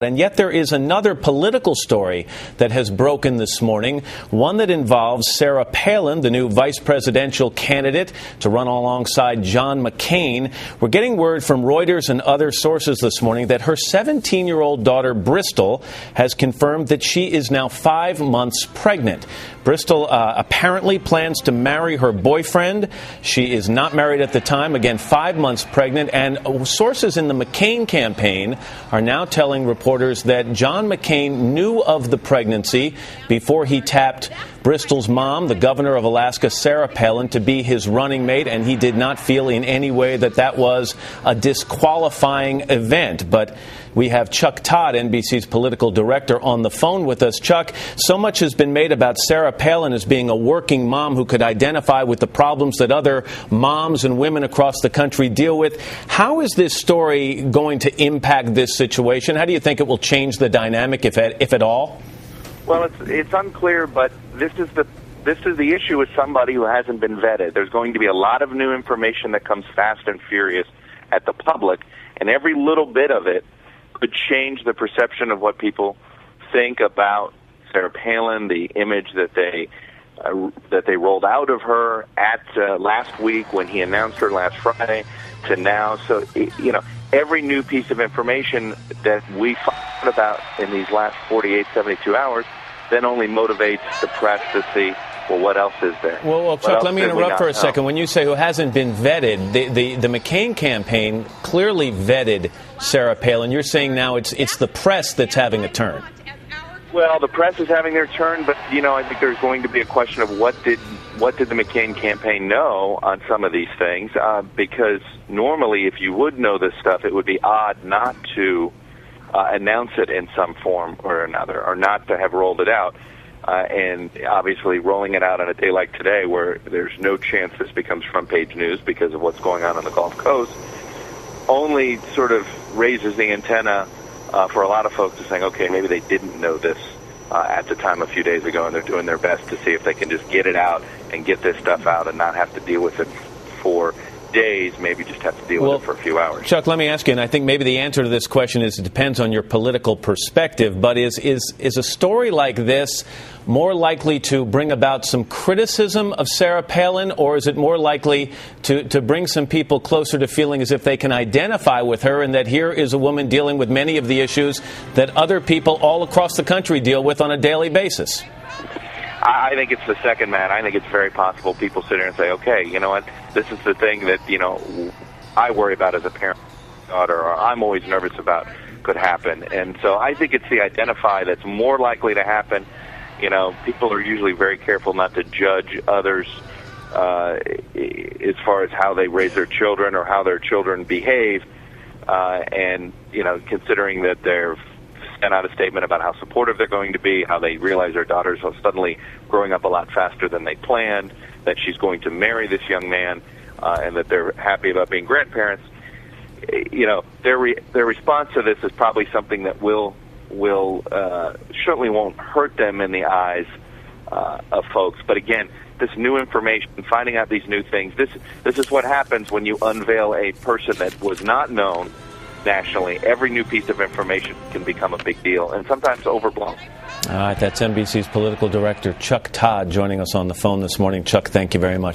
And yet there is another political story that has broken this morning, one that involves Sarah Palin, the new vice presidential candidate to run alongside John McCain. We're getting word from Reuters and other sources this morning that her 17-year-old daughter, Bristol, has confirmed that she is now 5 months pregnant. Bristol apparently plans to marry her boyfriend. She is not married at the time, again, 5 months pregnant. And sources in the McCain campaign are now telling reporters that John McCain knew of the pregnancy before he tapped Bristol's mom, the governor of Alaska, Sarah Palin, to be his running mate, and he did not feel in any way that that was a disqualifying event. But we have Chuck Todd, NBC's political director, on the phone with us. Chuck, so much has been made about Sarah Palin as being a working mom who could identify with the problems that other moms and women across the country deal with. How is this story going to impact this situation? How do you think it will change the dynamic, if at all? Well, it's unclear, but this is the issue with somebody who hasn't been vetted. There's going to be a lot of new information that comes fast and furious at the public, and every little bit of it could change the perception of what people think about Sarah Palin, the image that they rolled out of her at last week when he announced her last Friday to now. So, every new piece of information that we find about in these last 48, 72 hours then only motivates the press to see, well, what else is there? Well, Chuck, let me interrupt for a second. When you say who hasn't been vetted, the McCain campaign clearly vetted Sarah Palin. You're saying now it's the press that's having a turn. Well, the press is having their turn, but, I think there's going to be a question of what did the McCain campaign know on some of these things, because normally if you would know this stuff, it would be odd not to announce it in some form or another, or not to have rolled it out. And obviously rolling it out on a day like today where there's no chance this becomes front-page news because of what's going on the Gulf Coast only sort of raises the antenna for a lot of folks to saying, okay, maybe they didn't know this at the time a few days ago, and they're doing their best to see if they can just get it out and get this stuff out and not have to deal with it for days, maybe just have to deal with it for a few hours. Chuck, let me ask you, and I think maybe the answer to this question is it depends on your political perspective, but is a story like this more likely to bring about some criticism of Sarah Palin, or is it more likely to bring some people closer to feeling as if they can identify with her and that here is a woman dealing with many of the issues that other people all across the country deal with on a daily basis? I think it's the second, man. I think it's very possible people sit here and say, okay, you know what, this is the thing that, I worry about as a parent or I'm always nervous about could happen. And so I think it's the identify that's more likely to happen. People are usually very careful not to judge others as far as how they raise their children or how their children behave. And, considering that they're sent out a statement about how supportive they're going to be, how they realize their daughters are suddenly growing up a lot faster than they planned, that she's going to marry this young man, and that they're happy about being grandparents. Their response to this is probably something that will certainly won't hurt them in the eyes of folks. But again, this new information, finding out these new things, this is what happens when you unveil a person that was not known nationally. Every new piece of information can become a big deal, and sometimes overblown. All right, that's NBC's political director, Chuck Todd, joining us on the phone this morning. Chuck, thank you very much.